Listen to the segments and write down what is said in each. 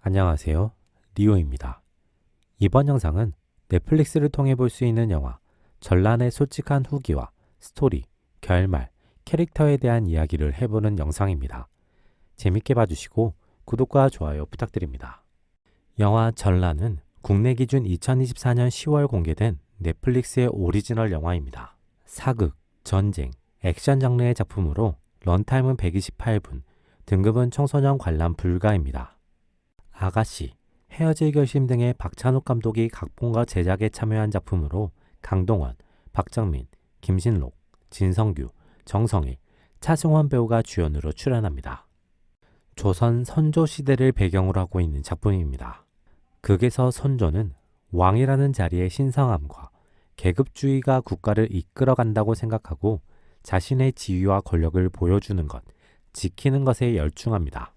안녕하세요. 리오입니다. 이번 영상은 넷플릭스를 통해 볼 수 있는 영화 전란의 솔직한 후기와 스토리, 결말, 캐릭터에 대한 이야기를 해보는 영상입니다. 재밌게 봐주시고 구독과 좋아요 부탁드립니다. 영화 전란은 국내 기준 2024년 10월 공개된 넷플릭스의 오리지널 영화입니다. 사극, 전쟁, 액션 장르의 작품으로 런타임은 128분, 등급은 청소년 관람 불가입니다. 아가씨, 헤어질 결심 등의 박찬욱 감독이 각본과 제작에 참여한 작품으로 강동원, 박정민, 김신록, 진성규, 정성일, 차승원 배우가 주연으로 출연합니다. 조선 선조 시대를 배경으로 하고 있는 작품입니다. 극에서 선조는 왕이라는 자리의 신성함과 계급주의가 국가를 이끌어간다고 생각하고 자신의 지위와 권력을 보여주는 것, 지키는 것에 열중합니다.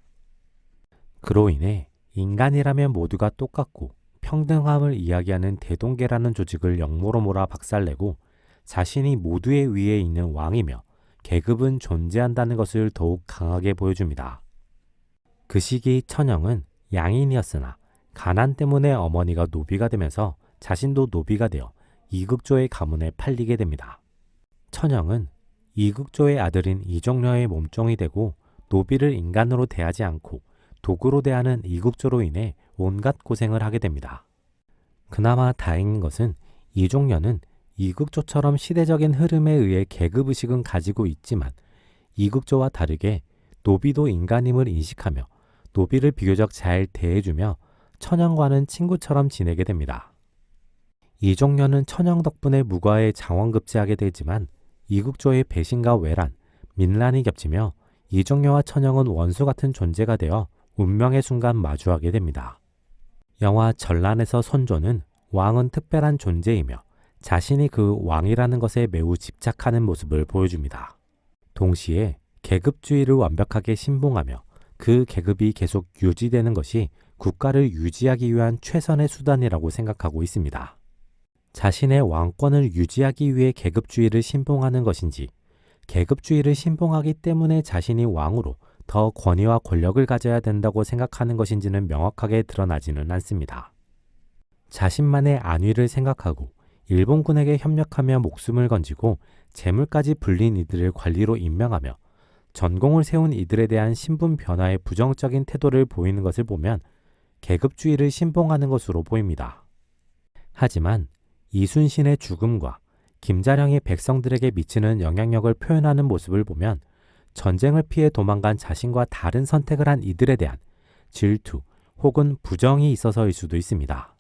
그로 인해 인간이라면 모두가 똑같고 평등함을 이야기하는 대동계라는 조직을 역모로 몰아 박살내고 자신이 모두의 위에 있는 왕이며 계급은 존재한다는 것을 더욱 강하게 보여줍니다. 그 시기 천영은 양인이었으나 가난 때문에 어머니가 노비가 되면서 자신도 노비가 되어 이국조의 가문에 팔리게 됩니다. 천영은 이국조의 아들인 이종려의 몸종이 되고 노비를 인간으로 대하지 않고 도구로 대하는 이국조로 인해 온갖 고생을 하게 됩니다. 그나마 다행인 것은 이종려는 이국조처럼 시대적인 흐름에 의해 계급의식은 가지고 있지만 이국조와 다르게 노비도 인간임을 인식하며 노비를 비교적 잘 대해주며 천영과는 친구처럼 지내게 됩니다. 이종려는 천영 덕분에 무과에 장원급제하게 되지만 이국조의 배신과 외란, 민란이 겹치며 이종려와 천영은 원수 같은 존재가 되어 운명의 순간 마주하게 됩니다. 영화 전란에서 선조는 왕은 특별한 존재이며 자신이 그 왕이라는 것에 매우 집착하는 모습을 보여줍니다. 동시에 계급주의를 완벽하게 신봉하며 그 계급이 계속 유지되는 것이 국가를 유지하기 위한 최선의 수단이라고 생각하고 있습니다. 자신의 왕권을 유지하기 위해 계급주의를 신봉하는 것인지, 계급주의를 신봉하기 때문에 자신이 왕으로 더 권위와 권력을 가져야 된다고 생각하는 것인지는 명확하게 드러나지는 않습니다. 자신만의 안위를 생각하고 일본군에게 협력하며 목숨을 건지고 재물까지 불린 이들을 관리로 임명하며 전공을 세운 이들에 대한 신분 변화에 부정적인 태도를 보이는 것을 보면 계급주의를 신봉하는 것으로 보입니다. 하지만 이순신의 죽음과 김자령이 백성들에게 미치는 영향력을 표현하는 모습을 보면 전쟁을 피해 도망간 자신과 다른 선택을 한 이들에 대한 질투 혹은 부정이 있어서일 수도 있습니다.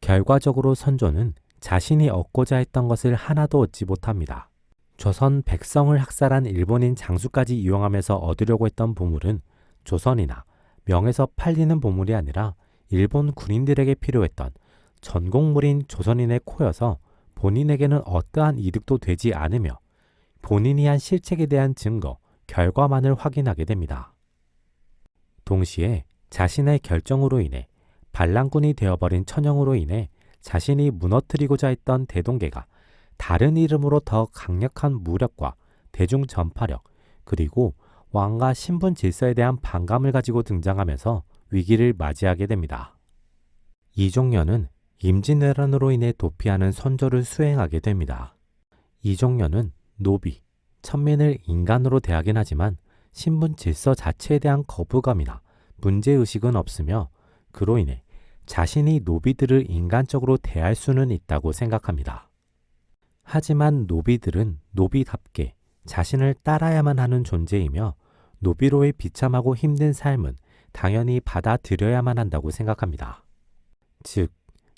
결과적으로 선조는 자신이 얻고자 했던 것을 하나도 얻지 못합니다. 조선 백성을 학살한 일본인 장수까지 이용하면서 얻으려고 했던 보물은 조선이나 명에서 팔리는 보물이 아니라 일본 군인들에게 필요했던 전곡물인 조선인의 코여서 본인에게는 어떠한 이득도 되지 않으며 본인이 한 실책에 대한 증거, 결과만을 확인하게 됩니다. 동시에 자신의 결정으로 인해 반란군이 되어버린 천영으로 인해 자신이 무너뜨리고자 했던 대동계가 다른 이름으로 더 강력한 무력과 대중 전파력, 그리고 왕과 신분 질서에 대한 반감을 가지고 등장하면서 위기를 맞이하게 됩니다. 이종려는 임진왜란으로 인해 도피하는 선조를 수행하게 됩니다. 이종려는 노비, 천민을 인간으로 대하긴 하지만 신분 질서 자체에 대한 거부감이나 문제의식은 없으며 그로 인해 자신이 노비들을 인간적으로 대할 수는 있다고 생각합니다. 하지만 노비들은 노비답게 자신을 따라야만 하는 존재이며 노비로의 비참하고 힘든 삶은 당연히 받아들여야만 한다고 생각합니다. 즉,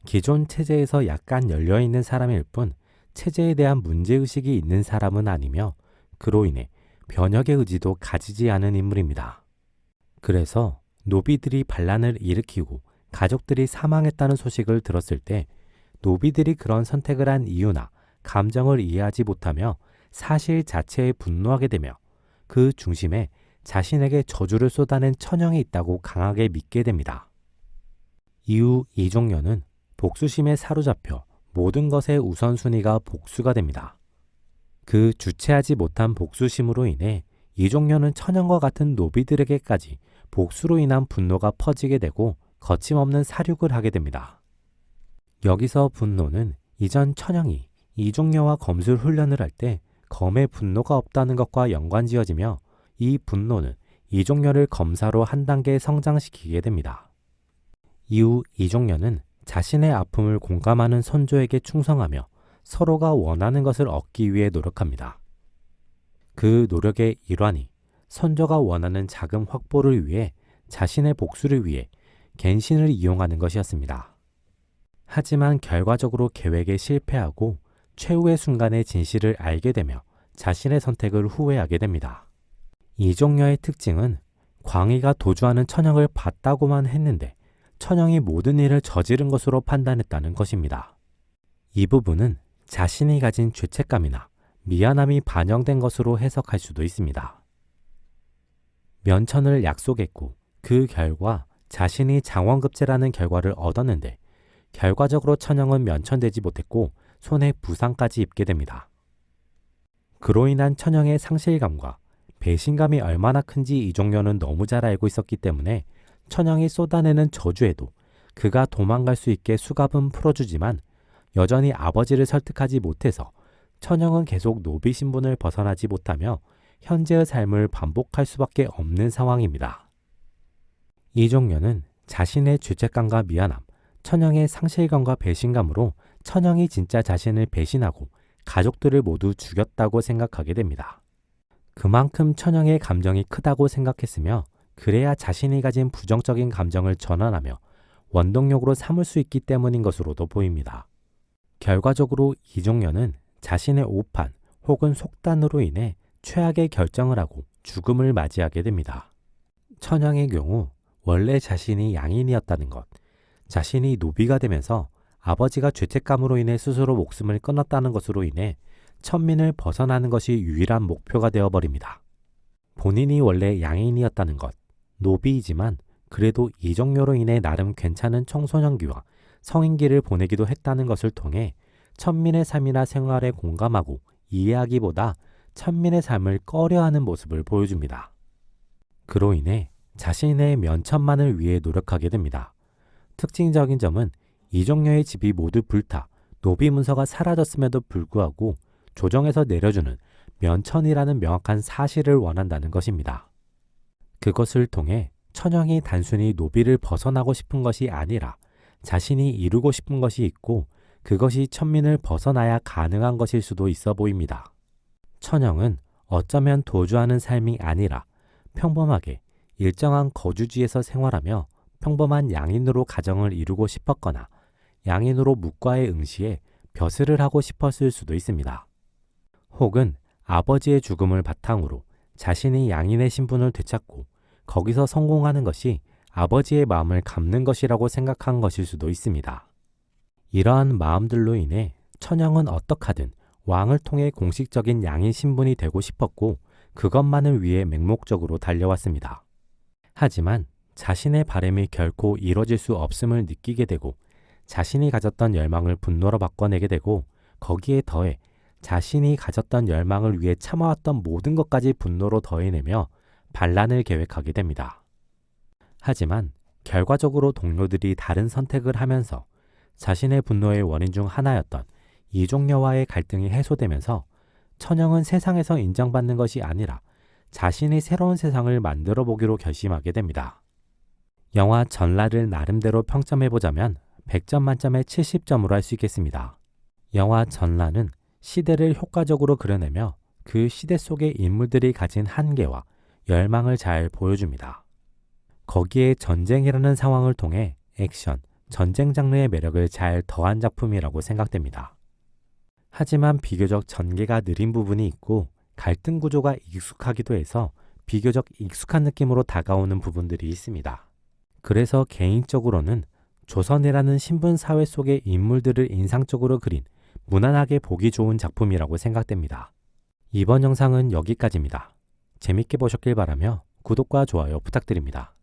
기존 체제에서 약간 열려있는 사람일 뿐 체제에 대한 문제의식이 있는 사람은 아니며 그로 인해 변혁의 의지도 가지지 않은 인물입니다. 그래서 노비들이 반란을 일으키고 가족들이 사망했다는 소식을 들었을 때 노비들이 그런 선택을 한 이유나 감정을 이해하지 못하며 사실 자체에 분노하게 되며 그 중심에 자신에게 저주를 쏟아낸 천영이 있다고 강하게 믿게 됩니다. 이후 이종려는 복수심에 사로잡혀 모든 것의 우선순위가 복수가 됩니다. 그 주체하지 못한 복수심으로 인해 이종려는 천영과 같은 노비들에게까지 복수로 인한 분노가 퍼지게 되고 거침없는 사륙을 하게 됩니다. 여기서 분노는 이전 천영이 이종녀와 검술 훈련을 할 때 검에 분노가 없다는 것과 연관지어지며 이 분노는 이종녀를 검사로 한 단계 성장시키게 됩니다. 이후 이종녀는 자신의 아픔을 공감하는 선조에게 충성하며 서로가 원하는 것을 얻기 위해 노력합니다. 그 노력의 일환이 선조가 원하는 자금 확보를 위해 자신의 복수를 위해 겐신을 이용하는 것이었습니다. 하지만 결과적으로 계획에 실패하고 최후의 순간의 진실을 알게 되며 자신의 선택을 후회하게 됩니다. 이종녀의 특징은 광희가 도주하는 천영을 봤다고만 했는데 천영이 모든 일을 저지른 것으로 판단했다는 것입니다. 이 부분은 자신이 가진 죄책감이나 미안함이 반영된 것으로 해석할 수도 있습니다. 면천을 약속했고 그 결과 자신이 장원급제라는 결과를 얻었는데 결과적으로 천영은 면천되지 못했고 손에 부상까지 입게 됩니다. 그로 인한 천영의 상실감과 배신감이 얼마나 큰지 이종녀는 너무 잘 알고 있었기 때문에 천영이 쏟아내는 저주에도 그가 도망갈 수 있게 수갑은 풀어주지만 여전히 아버지를 설득하지 못해서 천영은 계속 노비 신분을 벗어나지 못하며 현재의 삶을 반복할 수밖에 없는 상황입니다. 이종녀는 자신의 죄책감과 미안함, 천영의 상실감과 배신감으로 천영이 진짜 자신을 배신하고 가족들을 모두 죽였다고 생각하게 됩니다. 그만큼 천영의 감정이 크다고 생각했으며 그래야 자신이 가진 부정적인 감정을 전환하며 원동력으로 삼을 수 있기 때문인 것으로도 보입니다. 결과적으로 이종녀는 자신의 오판 혹은 속단으로 인해 최악의 결정을 하고 죽음을 맞이하게 됩니다. 천영의 경우 원래 자신이 양인이었다는 것, 자신이 노비가 되면서 아버지가 죄책감으로 인해 스스로 목숨을 끊었다는 것으로 인해 천민을 벗어나는 것이 유일한 목표가 되어버립니다. 본인이 원래 양인이었다는 것, 노비이지만 그래도 이종녀로 인해 나름 괜찮은 청소년기와 성인기를 보내기도 했다는 것을 통해 천민의 삶이나 생활에 공감하고 이해하기보다 천민의 삶을 꺼려하는 모습을 보여줍니다. 그로 인해 자신의 면천만을 위해 노력하게 됩니다. 특징적인 점은 이종녀의 집이 모두 불타 노비 문서가 사라졌음에도 불구하고 조정에서 내려주는 면천이라는 명확한 사실을 원한다는 것입니다. 그것을 통해 천영이 단순히 노비를 벗어나고 싶은 것이 아니라 자신이 이루고 싶은 것이 있고 그것이 천민을 벗어나야 가능한 것일 수도 있어 보입니다. 천영은 어쩌면 도주하는 삶이 아니라 평범하게 일정한 거주지에서 생활하며 평범한 양인으로 가정을 이루고 싶었거나 양인으로 묵과의 응시에 벼슬을 하고 싶었을 수도 있습니다. 혹은 아버지의 죽음을 바탕으로 자신이 양인의 신분을 되찾고 거기서 성공하는 것이 아버지의 마음을 갚는 것이라고 생각한 것일 수도 있습니다. 이러한 마음들로 인해 천영은 어떡하든 왕을 통해 공식적인 양인 신분이 되고 싶었고 그것만을 위해 맹목적으로 달려왔습니다. 하지만 자신의 바람이 결코 이뤄질 수 없음을 느끼게 되고 자신이 가졌던 열망을 분노로 바꿔내게 되고 거기에 더해 자신이 가졌던 열망을 위해 참아왔던 모든 것까지 분노로 더해내며 반란을 계획하게 됩니다. 하지만 결과적으로 동료들이 다른 선택을 하면서 자신의 분노의 원인 중 하나였던 이종녀와의 갈등이 해소되면서 천영은 세상에서 인정받는 것이 아니라 자신이 새로운 세상을 만들어 보기로 결심하게 됩니다. 영화 전라를 나름대로 평점해보자면 100점 만점에 70점으로 할 수 있겠습니다. 영화 전라는 시대를 효과적으로 그려내며 그 시대 속의 인물들이 가진 한계와 열망을 잘 보여줍니다. 거기에 전쟁이라는 상황을 통해 액션, 전쟁 장르의 매력을 잘 더한 작품이라고 생각됩니다. 하지만 비교적 전개가 느린 부분이 있고 갈등 구조가 익숙하기도 해서 비교적 익숙한 느낌으로 다가오는 부분들이 있습니다. 그래서 개인적으로는 조선이라는 신분 사회 속의 인물들을 인상적으로 그린 무난하게 보기 좋은 작품이라고 생각됩니다. 이번 영상은 여기까지입니다. 재밌게 보셨길 바라며 구독과 좋아요 부탁드립니다.